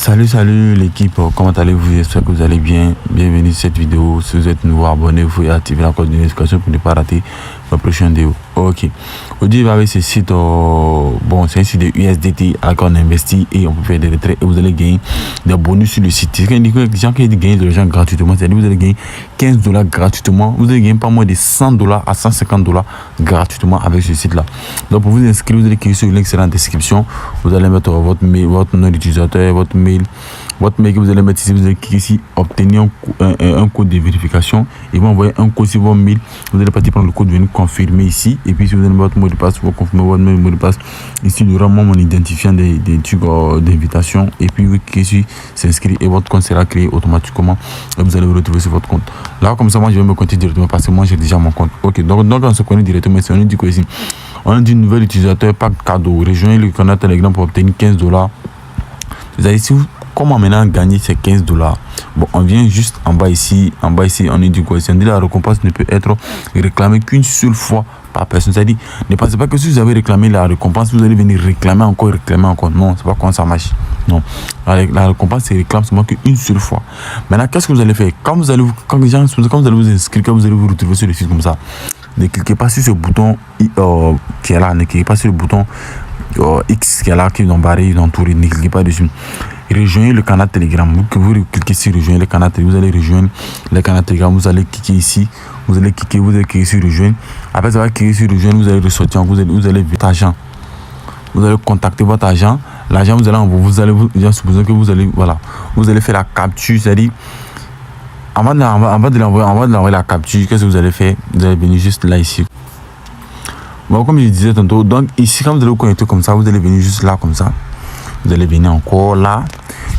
Salut l'équipe, comment allez-vous? J'espère que vous allez bien. Bienvenue sur cette vidéo. Si vous êtes nouveau, abonnez-vous et activez la cloche de notification pour ne pas rater ma prochaine vidéo. Ok. Aujourd'hui, il va avec ce site. Bon, c'est un site de USDT à laquelle on investit et on peut faire des retraits et vous allez gagner des bonus sur le site. C'est quand les gens qui gagnent de l'argent gratuitement, c'est-à-dire vous allez gagner $15 gratuitement. Vous allez gagner pas moins de $100 à $150 gratuitement avec ce site-là. Donc pour vous inscrire, vous allez cliquer sur le link, c'est dans la description. Vous allez mettre votre mail, votre nom d'utilisateur, votre mail que vous allez mettre ici. Vous allez cliquer ici, obtenir un code de vérification. Ils vont envoyer un code sur votre mail. Vous allez partir prendre le code, venir confirmer ici. Et puis si vous avez votre mot de passe, vous confirmez votre mot de passe. Ici, il y aura mon identifiant des trucs d'invitation. Et puis vous cliquez sur s'inscrire et votre compte sera créé automatiquement. Et vous allez vous retrouver sur votre compte. Là, comme ça, moi, je vais me connecter directement parce que moi, j'ai déjà mon compte. Ok, donc on se connecte directement. On nous dit quoi ici? On a dit nouvel utilisateur, pack cadeau. Rejoignez le canal Telegram pour obtenir $15. Vous allez ici, comment maintenant gagner ces $15? Bon, on vient juste en bas ici, on nous dit quoi? On dit la récompense ne peut être réclamée qu'une seule fois par personne. C'est-à-dire, ne pensez pas que si vous avez réclamé la récompense, vous allez venir réclamer encore. Non, c'est pas comment ça marche. Non, la récompense se réclame seulement qu'une seule fois. Maintenant, qu'est-ce que vous allez faire? Quand vous allez vous inscrire, quand vous allez vous retrouver sur le site comme ça, ne cliquez pas sur ce bouton qui est là, ne cliquez pas sur le bouton X qui est là, qui est embarré, entouré, ne cliquez pas dessus. Rejoignez le canal Telegram. Vous cliquez sur rejoindre le canal Telegram, vous allez rejoindre le canal Telegram, vous allez cliquer ici, vous allez cliquer sur rejoindre. Après ça va cliquer sur rejoindre, vous allez ressortir, vous allez votre agent. Vous allez contacter votre agent. L'agent vous allez supposer que vous allez faire la capture, c'est-à-dire avant de l'envoyer la capture, qu'est-ce que vous allez faire? Vous allez venir juste là ici. Bon, comme je disais tantôt, donc ici quand vous allez vous connecter comme ça, vous allez venir juste là comme ça. Vous allez venir encore là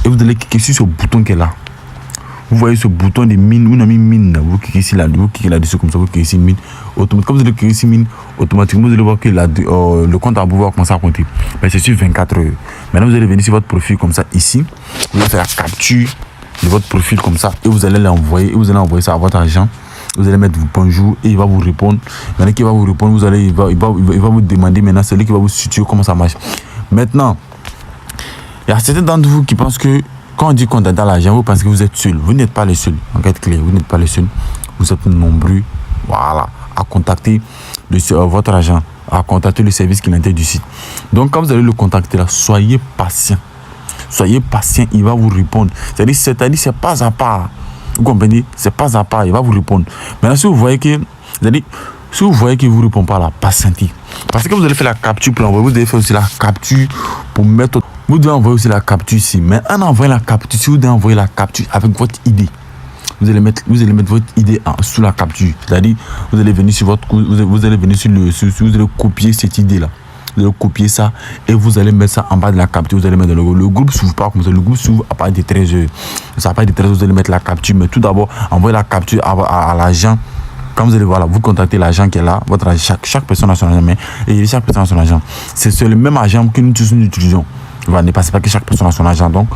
et vous allez cliquer sur ce bouton qui est là. Vous voyez ce bouton de mine, vous avez mis mine, vous cliquez ici là, vous cliquez là-dessus comme ça, vous cliquez ici mine. Automatiquement, comme vous allez cliquer ici mine, automatiquement vous allez voir que le compte à vous va commencer à compter. Mais c'est sur 24 heures. Maintenant vous allez venir sur votre profil comme ça ici, vous allez faire la capture de votre profil comme ça et vous allez l'envoyer, vous allez envoyer ça à votre agent. Vous allez mettre bonjour et il va vous répondre. Maintenant qu'il va vous répondre, il va vous demander maintenant celui qui va vous situer comment ça marche. Maintenant, il y a certains d'entre vous qui pensent que quand on dit contacter l'agent, vous pensez que vous êtes seul. Vous n'êtes pas les seuls. En fait, clair, vous n'êtes pas les seuls. Vous êtes nombreux, voilà, à contacter votre agent, à contacter le service qui est à l'intérieur du site. Donc, quand vous allez le contacter là, soyez patient. Soyez patient, il va vous répondre. C'est-à-dire c'est pas à pas. Vous comprenez? C'est pas à pas, il va vous répondre. Maintenant, si vous voyez que vous répond pas là, patientez. Parce que vous allez faire la capture pour l'envoyer, vous devez faire aussi la capture pour mettre. Vous devez envoyer aussi la capture ici. Mais en envoyant la capture, si vous devez envoyer la capture avec votre idée, vous allez mettre votre idée sous la capture. C'est-à-dire, vous allez venir sur vous allez copier cette idée là. Vous allez copier ça et vous allez mettre ça en bas de la capture. Vous allez mettre le groupe s'ouvre pas comme ça. Le groupe s'ouvre à partir de 13h. Ça à partir de 13h, vous allez mettre la capture. Mais tout d'abord, envoyez la capture à l'agent. Quand vous allez vous contactez l'agent qui est là, votre chaque personne a son agent, et chaque personne a son agent. C'est le même agent que nous tous nous utilisons. Ne passez pas que chaque personne a son agent. Donc,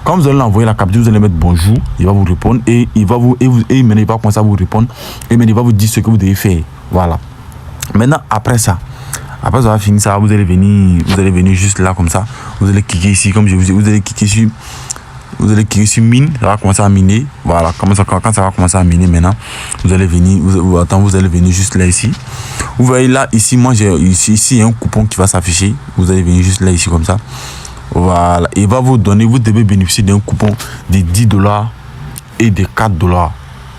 quand vous allez l'envoyer la capture, vous allez mettre bonjour, il va vous répondre et il va commencer à vous répondre et il va vous dire ce que vous devez faire. Voilà. Maintenant, après vous avez fini ça, vous allez venir juste là comme ça. Vous allez cliquer ici, comme je vous dis, vous allez cliquer sur mine, ça va commencer à miner. Voilà, quand ça va commencer à miner maintenant, vous allez venir juste là ici. Vous voyez là, ici, moi j'ai ici il y a un coupon qui va s'afficher. Vous allez venir juste là ici comme ça. Voilà, il va vous donner, vous devez bénéficier d'un coupon de $10 et de $4.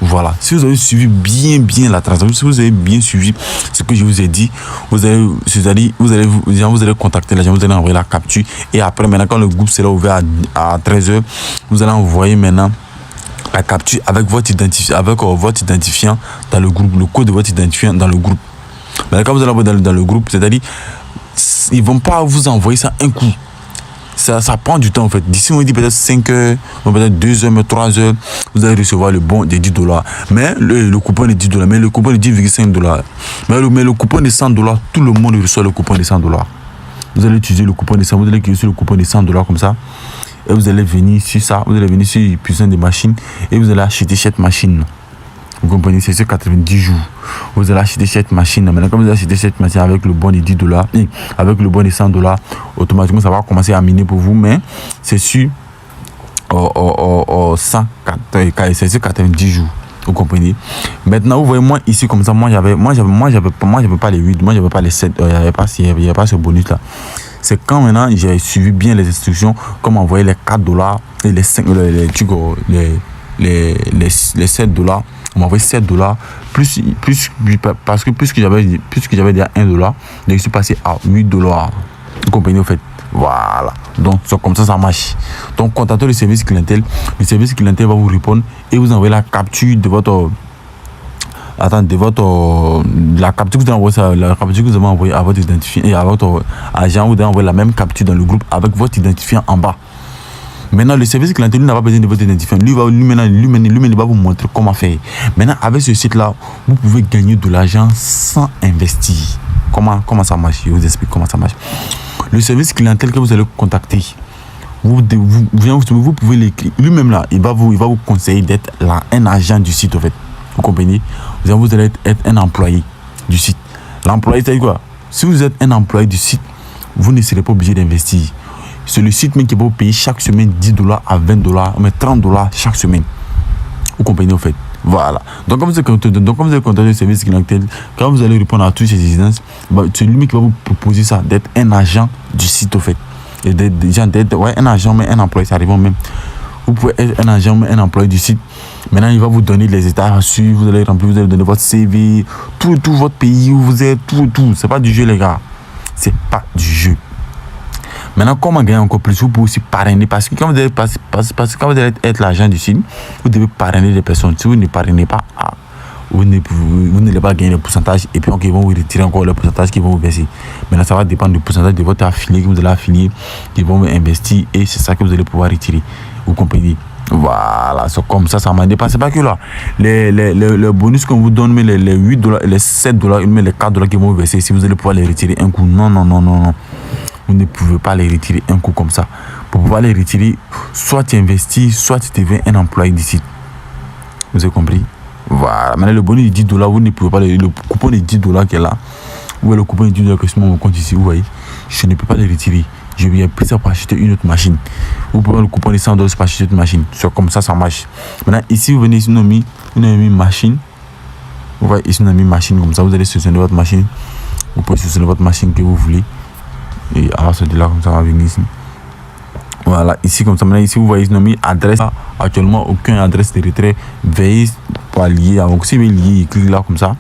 Voilà, si vous avez suivi bien la transaction, si vous avez bien suivi ce que je vous ai dit, vous allez contacter l'agent, vous allez envoyer la capture et après maintenant quand le groupe sera ouvert à 13h, vous allez envoyer maintenant la capture avec votre identifiant dans le groupe, le code de votre identifiant dans le groupe. Maintenant quand vous allez envoyer dans le groupe, c'est-à-dire ils vont pas vous envoyer ça un coup. Ça prend du temps en fait. D'ici on dit peut-être 5 heures, peut-être 2 heures, mais 3 heures, vous allez recevoir le bon de $10. Mais le coupon de $10, mais le coupon de $10,5. Mais le coupon de $100, tout le monde reçoit le coupon de $100. Vous allez utiliser le coupon de $100, vous allez cliquer sur le coupon de $100 comme ça. Et vous allez venir sur ça, vous allez venir sur puissance de machine et vous allez acheter cette machine. Vous comprenez, c'est sur 90 jours. Vous allez acheter cette machine. Maintenant, quand vous allez acheter cette machine avec le bon de $10 et avec le bon de $100, automatiquement, ça va commencer à miner pour vous. Mais c'est sûr 190 jours. Vous comprenez? Maintenant, vous voyez, moi ici, comme ça, moi j'avais pas les 8, moi j'avais pas les 7, il n'y avait pas ce bonus là. C'est quand maintenant j'ai suivi bien les instructions, comme envoyer les $4 et les 5, les 7 $. On m'a envoyé 7 $, parce que plus que j'avais déjà $1, je suis passé à 8 $. Vous comprenez au fait? Voilà. Donc, c'est comme ça marche. Donc, contactez le service clientèle. Le service clientèle va vous répondre et vous envoyez la capture de votre. La capture que vous avez envoyée à votre identifiant et à votre agent. Vous devez envoyer la même capture dans le groupe avec votre identifiant en bas. Maintenant, le service clientèle n'a pas besoin de votre identifiant. Lui va vous montrer comment faire. Maintenant, avec ce site-là, vous pouvez gagner de l'argent sans investir. Comment ça marche? Je vous explique comment ça marche. Le service clientèle que vous allez contacter, vous pouvez l'écrire. Lui-même là, il va vous conseiller d'être un agent du site, en fait. Vous comprenez? Vous allez être un employé du site. L'employé, c'est quoi? Si vous êtes un employé du site, vous ne serez pas obligé d'investir. C'est le site même qui va vous payer chaque semaine $10 à $20, mais $30 chaque semaine. Vous comprenez, en fait? Voilà. Donc, comme vous allez contacter le service clientèle, quand vous allez répondre à toutes ces exigences, c'est lui qui va vous proposer ça, d'être un agent du site, au fait. Et d'être un agent, mais un employé, ça arrive même. Vous pouvez être un agent, mais un employé du site. Maintenant, il va vous donner les états à suivre, vous allez remplir, vous allez donner votre CV, tout votre pays où vous êtes, tout. C'est pas du jeu, les gars. C'est pas du jeu. Maintenant, comment gagner encore plus? Vous pouvez aussi parrainer, parce que quand vous allez être l'agent du site, vous devez parrainer les personnes. Si vous ne parrainez pas, vous n'allez pas gagner le pourcentage, et puis ils vont vous retirer encore le pourcentage qu'ils vont vous verser. Maintenant, ça va dépendre du pourcentage de votre affilié que vous allez affilier, qu'ils vont vous investir, et c'est ça que vous allez pouvoir retirer. Vous comprenez? Voilà, c'est comme ça m'a dépassé. Pas que là, les bonus qu'on vous donne, mais les 8 $, les 7 $, mais les 4 $ qu'ils vont vous verser, si vous allez pouvoir les retirer un coup. Non. Vous ne pouvez pas les retirer un coup comme ça. Pour pouvoir les retirer, soit tu investis, soit tu deviens un employé du site. Vous avez compris? Voilà. Maintenant, le bonus de 10 $, vous ne pouvez pas le coupon de 10 $ qui est là, ou le coupon de 10 $ que je me compte ici, vous voyez, je ne peux pas les retirer. Je vais pris ça pour acheter une autre machine. Vous pouvez le coupon de 100 $ pour acheter une machine. C'est comme ça marche. Maintenant, ici, vous venez ici, vous avez mis machine. Vous voyez, ici, on a mis machine comme ça. Vous allez sélectionner votre machine. Vous pouvez sélectionner votre machine que vous voulez. Et alors, c'est de là, comme ça, on va venir ici. Voilà, ici, comme ça. Maintenant, ici, vous voyez, on a mis adresse. Actuellement, aucune adresse de retrait. Veuillez pas lier. Donc, si vous voulez lier, cliquez là, comme ça.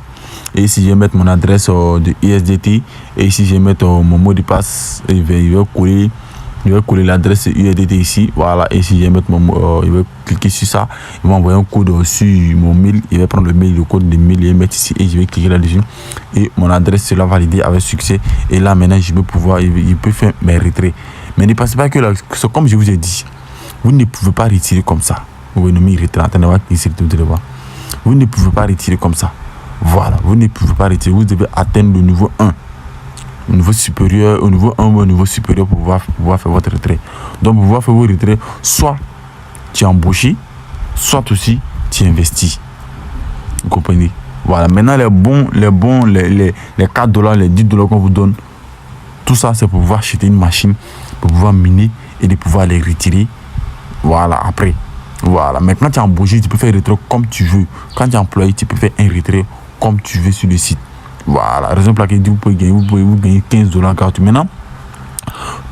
Et ici, je vais mettre mon adresse de USDT. Et ici, je vais mettre mon mot de passe. Et il va coller l'adresse USDT ici. Voilà. Et ici, je vais mettre il va cliquer sur ça. Il va envoyer un code sur mon mail. Il va prendre le code de mail. Il va mettre ici. Et je vais cliquer là-dessus. Et mon adresse sera validée avec succès. Et là, maintenant, je vais pouvoir. Il peut faire mes retraits. Mais ne pensez pas que là, comme je vous ai dit, vous ne pouvez pas retirer comme ça. Vous pouvez nommer retrait. Attendez, on va cliquer sur le voir. Vous ne pouvez pas retirer comme ça. Voilà, vous ne pouvez pas retirer, vous devez atteindre le niveau 1. Au niveau supérieur, au niveau 1 ou au niveau supérieur pour pouvoir faire votre retrait. Donc, pour pouvoir faire votre retrait, soit tu es embauché, soit aussi tu investis. Vous comprenez? Voilà, maintenant les 4 $, les 10 $ qu'on vous donne, tout ça c'est pour pouvoir acheter une machine, pour pouvoir miner et de pouvoir les retirer. Voilà, après. Voilà, maintenant tu es embauché, tu peux faire un retrait comme tu veux. Quand tu es employé, tu peux faire un retrait comme tu veux sur le site. Voilà, raison pour laquelle vous pouvez gagner 15 $ gratuit. Maintenant,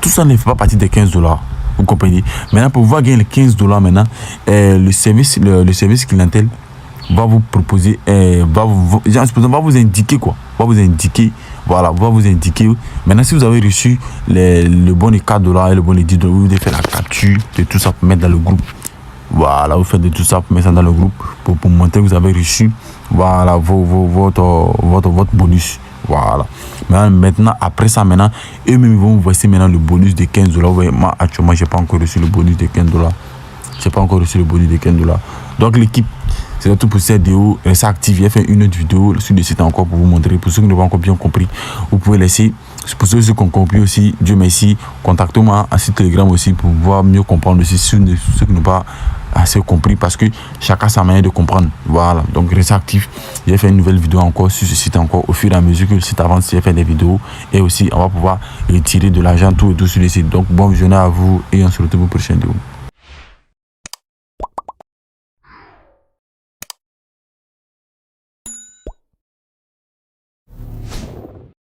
tout ça ne fait pas partie des 15 $. Vous comprenez? Maintenant, pour pouvoir gagner les 15 $, maintenant, le service clientèle va vous proposer, va vous indiquer quoi? Va vous indiquer, voilà, va vous indiquer. Maintenant, si vous avez reçu le bon de 4 $ et le bon de 10 $, vous devez faire la capture de tout ça pour mettre dans le groupe. Voilà, vous faites de tout ça pour mettre ça dans le groupe pour montrer que vous avez reçu, voilà, votre bonus. Voilà. Maintenant, après ça, maintenant, eux-mêmes vont vous verser maintenant le bonus de 15 $. Ouais, moi, actuellement, je n'ai pas encore reçu le bonus de 15 $. Je n'ai pas encore reçu le bonus de 15 $. Donc, l'équipe, c'est tout pour cette vidéo. Restez actif. J'ai fait une autre vidéo sur le site encore pour vous montrer. Pour ceux qui n'ont pas encore bien compris, vous pouvez laisser. Pour ceux qui ont compris aussi, Dieu merci. Contactez-moi à site Telegram aussi pour pouvoir mieux comprendre aussi ceux qui n'ont pas assez compris, parce que chacun a sa manière de comprendre. Voilà, donc restez actif. J'ai fait une nouvelle vidéo encore sur ce site encore. Au fur et à mesure que le site avance, j'ai fait des vidéos et aussi on va pouvoir retirer de l'argent tout sur le site. Donc bon visionnage à vous et on se retrouve pour une prochaine vidéo.